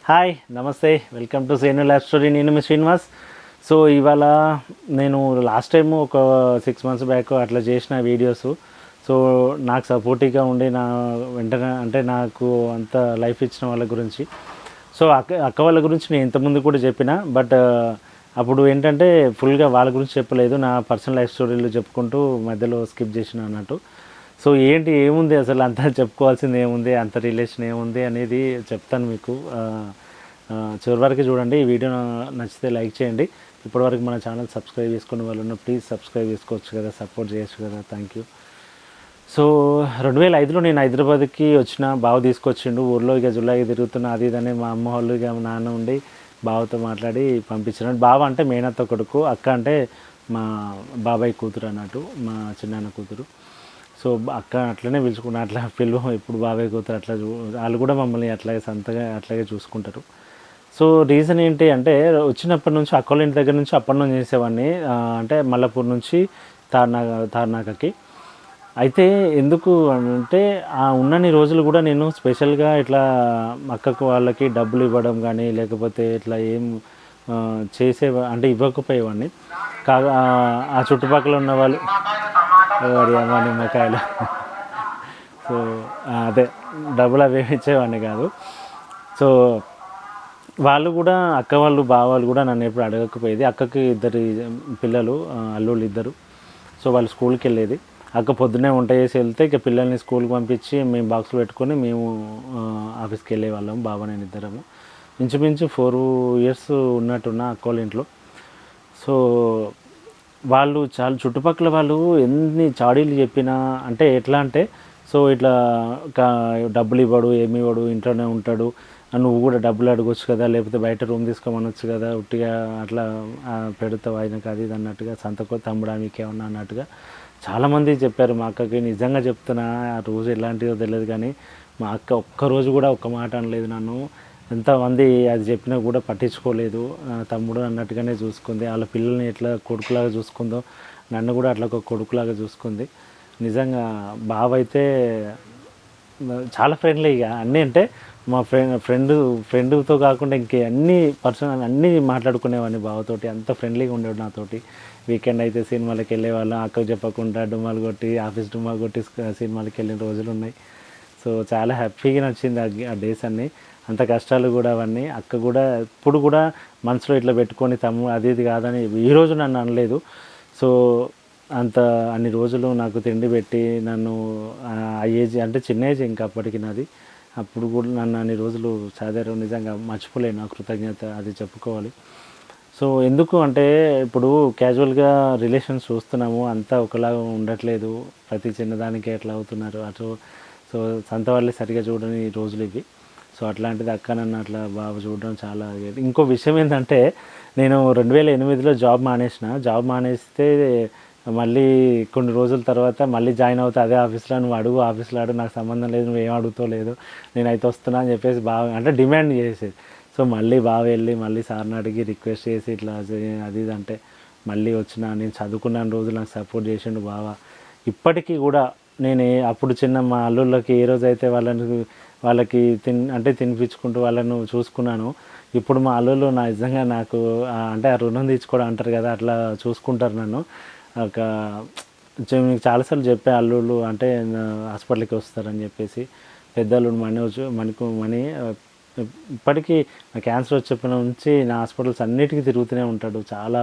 Hi నమస్తే, welcome to సేను life story. నేను మీ శ్రీనివాస్. సో ఇవాళ నేను లాస్ట్ టైం ఒక 6 మంత్స్ బ్యాక్ అట్లా చేసిన వీడియోస్. సో నాకు సపోర్టివ్గా ఉండి నా వెంటనే అంటే నాకు అంత లైఫ్ ఇచ్చిన వాళ్ళ గురించి, సో అక్క వాళ్ళ గురించి నేను ఇంతకుముందు కూడా చెప్పిన. బట్ అప్పుడు ఏంటంటే ఫుల్గా వాళ్ళ గురించి చెప్పలేదు, నా పర్సనల్ లైఫ్ స్టోరీలు చెప్పుకుంటూ మధ్యలో స్కిప్ చేసిన అన్నట్టు. సో ఏంటి ఏముంది అసలు అంత చెప్పుకోవాల్సింది ఏముంది, అంత రిలేషన్ ఏముంది అనేది చెప్తాను మీకు. చివరి వరకు చూడండి. ఈ వీడియో నచ్చితే లైక్ చేయండి. ఇప్పటివరకు మన ఛానల్ సబ్స్క్రైబ్ చేసుకునే వాళ్ళు ఉన్న ప్లీజ్ సబ్స్క్రైబ్ చేసుకోవచ్చు కదా, సపోర్ట్ చేయొచ్చు కదా. Thank you. సో 2005లో నేను హైదరాబాద్కి వచ్చిన, బావ తీసుకొచ్చిండు. ఊర్లో ఇక జుల్లాగా తిరుగుతున్న అది ఇదని మా అమ్మ వాళ్ళు ఇక నాన్న ఉండి బావతో మాట్లాడి పంపించినాడు. బావ అంటే మేనత్త కొడుకు, అక్క అంటే మా బాబాయ్ కూతురు అన్నట్టు, మా చిన్నాన్న కూతురు. సో అక్క అట్లనే పిలుచుకున్నా, అట్లా పిలువ ఇప్పుడు బాబాయ్ కూతురు అట్లా వాళ్ళు కూడా మమ్మల్ని అట్లాగే సంతగా అట్లాగే చూసుకుంటారు. సో రీజన్ ఏంటి అంటే వచ్చినప్పటి నుంచి అక్క వాళ్ళ ఇంటి దగ్గర నుంచి అప్ అండ్ డౌన్ చేసేవాడిని, అంటే మల్లపూర్ నుంచి తార్నాకకి. అయితే ఎందుకు అంటే ఉన్నన్ని రోజులు కూడా నేను స్పెషల్గా ఇట్లా అక్కకు వాళ్ళకి డబ్బులు ఇవ్వడం కానీ లేకపోతే ఇట్లా ఏం అంటే ఇవ్వకపోయేవాడిని. కాగా ఆ చుట్టుపక్కల ఉన్న వాళ్ళు అమ్మ నిమ్మకాయలు సో అదే డబ్బులు అవి ఇచ్చేవాడిని కాదు. సో వాళ్ళు కూడా అక్క వాళ్ళు బావాళ్ళు కూడా నన్ను ఎప్పుడు అడగకపోయేది. అక్కకి 2 పిల్లలు, అల్లుళ్ళు 2. సో వాళ్ళు స్కూల్కి వెళ్ళేది. అక్క పొద్దున్నే వంట చేసి వెళ్తే ఇక పిల్లల్ని స్కూల్కి పంపించి మేము బాక్స్లో పెట్టుకొని మేము ఆఫీస్కి వెళ్ళేవాళ్ళం, బావ నేను ఇద్దరము. ఇంచుమించు 4 years ఉన్నట్టున్న అక్క వాళ్ళ ఇంట్లో. సో వాళ్ళు చాలా చుట్టుపక్కల వాళ్ళు ఎన్ని చాడీలు చెప్పినా అంటే ఎట్లా అంటే, సో ఇట్లా డబ్బులు ఇవ్వడు, ఏమి ఇవ్వడు, ఇంట్లోనే ఉంటాడు, నువ్వు కూడా డబ్బులు అడగొచ్చు కదా, లేకపోతే బయట రూమ్ తీసుకోమనొచ్చు కదా, ఉట్టిగా అట్లా పెడతావు ఆయనకు అది ఇది అన్నట్టుగా, సంతకో తమ్ముడా మీకేమన్నా అన్నట్టుగా చాలామంది చెప్పారు. మా అక్కకి నిజంగా చెప్తున్నా, ఆ రోజు ఎలాంటిదో తెలియదు కానీ మా అక్క ఒక్కరోజు కూడా ఒక్క మాట అనలేదు నన్ను. ఎంతమంది అది చెప్పినా కూడా పట్టించుకోలేదు. తమ్ముడు అన్నట్టుగానే చూసుకుంది. వాళ్ళ పిల్లల్ని ఎట్లా కొడుకులాగా చూసుకుందో నన్ను కూడా అట్లా ఒక కొడుకులాగా చూసుకుంది. నిజంగా బావ అయితే చాలా ఫ్రెండ్లీగా అన్నీ, అంటే మా ఫ్రెండ్తో కాకుండా ఇంకే అన్ని పర్సనల్ అన్నీ మాట్లాడుకునేవాడిని బావతోటి. అంత ఫ్రెండ్లీగా ఉండేవాడు నాతోటి. వీకెండ్ అయితే సినిమాలకు వెళ్ళేవాళ్ళం, అక్కకు చెప్పకుండా డుమ్మాలు కొట్టి ఆఫీస్ డుమ్మాలు కొట్టి సినిమాలకు వెళ్ళిన రోజులు ఉన్నాయి. సో చాలా హ్యాపీగా నచ్చింది ఆ డేస్ అన్నీ. అంత కష్టాలు కూడా అవన్నీ. అక్క కూడా ఇప్పుడు కూడా మనసులో ఇట్లా పెట్టుకొని అది ఇది కాదని ఈరోజు నన్ను అనలేదు. సో అన్ని రోజులు నాకు తిండి పెట్టి నన్ను ఆ ఏజ్ అంటే చిన్న ఏజ్ ఇంకా అప్పటికి నాది, అప్పుడు కూడా నన్ను అన్ని రోజులు చదివారు. నిజంగా మర్చిపోలేను ఆ కృతజ్ఞత, అది చెప్పుకోవాలి. సో ఎందుకు అంటే ఇప్పుడు క్యాజువల్గా రిలేషన్స్ చూస్తున్నాము, అంతా ఒకలాగా ఉండట్లేదు, ప్రతి చిన్నదానికి ఎట్లా అవుతున్నారు అటు. సో సొంత వాళ్ళే సరిగా చూడని రోజులు ఇవి. సో అట్లాంటిది అక్క నన్ను అట్లా బాగా చూడడం చాలా. ఇంకో విషయం ఏంటంటే నేను 2008లో జాబ్ మానేస్తే మళ్ళీ కొన్ని రోజుల తర్వాత మళ్ళీ జాయిన్ అవుతా అదే ఆఫీస్లో. నువ్వు అడుగు ఆఫీస్లో అడుగు, నాకు సంబంధం లేదు, నువ్వు ఏం అడుగుతావు లేదు, నేనైతే వస్తున్నా అని చెప్పేసి బాగా అంటే డిమాండ్ చేసేది. సో మళ్ళీ బాగా వెళ్ళి మళ్ళీ సార్ని అడిగి రిక్వెస్ట్ చేసి ఇట్లా అది ఇది అంటే మళ్ళీ వచ్చిన. నేను చదువుకున్న రోజులు నాకు సపోర్ట్ చేసిండు బావ. ఇప్పటికీ కూడా నేను అప్పుడు చిన్న మా అల్లుళ్ళకి ఏ రోజైతే వాళ్ళకి తినిపించుకుంటూ వాళ్ళను చూసుకున్నాను, ఇప్పుడు మా అల్లుళ్ళు నిజంగా నాకు అంటే ఆ రుణం తీర్చుకోవడం అంటారు కదా, అట్లా చూసుకుంటారు నన్ను. ఒక మీకు చాలాసార్లు చెప్పే అల్లుళ్ళు అంటే హాస్పిటల్కి వస్తారని చెప్పేసి, పెద్దల్లుడు మణి ఇప్పటికీ క్యాన్సర్ వచ్చేప్పటి నుంచి నా హాస్పిటల్స్ అన్నిటికీ తిరుగుతూనే ఉంటాడు. చాలా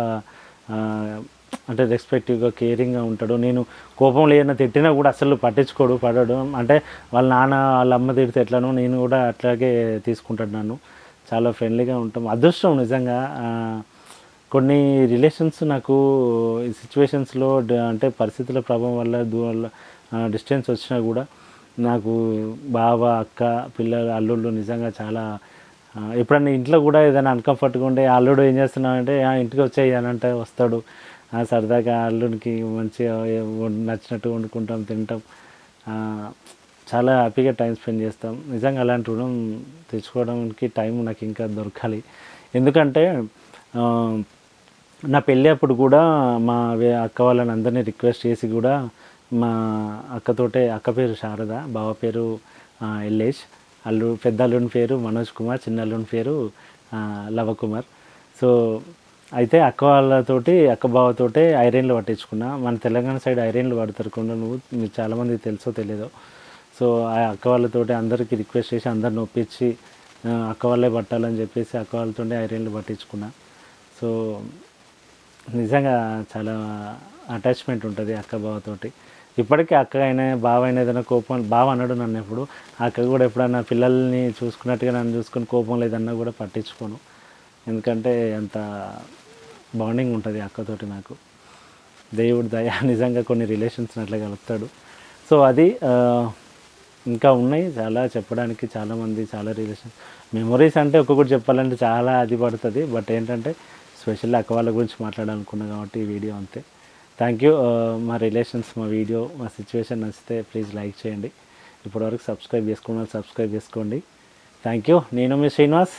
అంటే రెస్పెక్టివ్గా కేరింగ్గా ఉంటాడు. నేను కోపంలో ఏదైనా తిట్టినా కూడా అసలు పడడు. అంటే వాళ్ళ నాన్న వాళ్ళ అమ్మ తిడితే ఎట్లనో నేను కూడా అట్లాగే తీసుకుంటాడు నన్ను. చాలా ఫ్రెండ్లీగా ఉంటాం. అదృష్టం నిజంగా. కొన్ని రిలేషన్స్ నాకు ఈ సిచ్యువేషన్స్లో అంటే పరిస్థితుల ప్రభావం వల్ల డిస్టెన్స్ వచ్చినా కూడా నాకు బావ, అక్క, పిల్లలు, అల్లుళ్ళు నిజంగా చాలా. ఎప్పుడన్నా ఇంట్లో కూడా ఏదైనా అన్కంఫర్ట్గా ఉంటే అల్లుడు ఏం చేస్తున్నాడంటే ఇంటికి వచ్చేయాలంటే వస్తాడు. సరదాగా అల్లుడికి మంచిగా నచ్చినట్టు వండుకుంటాం, తింటాం, చాలా హ్యాపీగా టైం స్పెండ్ చేస్తాం. నిజంగా అలాంటి రుణం తెచ్చుకోవడానికి టైం నాకు ఇంకా దొరకాలి. ఎందుకంటే నా పెళ్ళి అప్పుడు కూడా మా అక్క వాళ్ళని అందరినీ రిక్వెస్ట్ చేసి కూడా మా అక్క పేరు శారద, బావ పేరు ఎల్లేష్. పెద్ద అల్లుని పేరు మనోజ్ కుమార్, చిన్న అల్లుని పేరు లవకుమార్. సో అయితే అక్క వాళ్ళతోటి అక్క బావతోటే ఐరన్లు పట్టించుకున్నా. మన తెలంగాణ సైడ్ ఐరన్లు పడతారు కొండ, మీరు చాలామందికి తెలుసో తెలియదో. సో ఆ అక్క వాళ్ళతోటి అందరికీ రిక్వెస్ట్ చేసి అందరిని ఒప్పించి అక్క వాళ్ళే పట్టాలని చెప్పేసి అక్క వాళ్ళతోనే ఐరన్లు పట్టించుకున్నా. సో నిజంగా చాలా అటాచ్మెంట్ ఉంటుంది అక్క బావతోటి. ఇప్పటికీ అక్క అయినా బావ అయినా ఏదైనా కోపం, బావ అన్నాడు నన్ను ఎప్పుడు, అక్క కూడా ఎప్పుడన్నా పిల్లల్ని చూసుకున్నట్టుగా నన్ను చూసుకుని కోపం లేదన్నా కూడా పట్టించుకోను. ఎందుకంటే అంత బాండింగ్ ఉంటుంది అక్కతోటి నాకు. దేవుడి దయ నిజంగా కొన్ని రిలేషన్స్ అట్లా కలుపుతాడు. సో అది ఇంకా ఉన్నాయి చాలా చెప్పడానికి, చాలామంది చాలా రిలేషన్స్ మెమొరీస్ అంటే ఒక్కొక్కటి చెప్పాలంటే చాలా అది పడుతుంది. బట్ ఏంటంటే స్పెషల్లీ అక్క వాళ్ళ గురించి మాట్లాడాలనుకున్నా కాబట్టి ఈ వీడియో అంతే. Thank you. మా రిలేషన్స్, మా వీడియో, మా సిచ్యువేషన్ నచ్చితే ప్లీజ్ లైక్ చేయండి. ఇప్పటివరకు సబ్స్క్రైబ్ చేసుకోండి. Thank you. నేను మీ శ్రీనివాస్.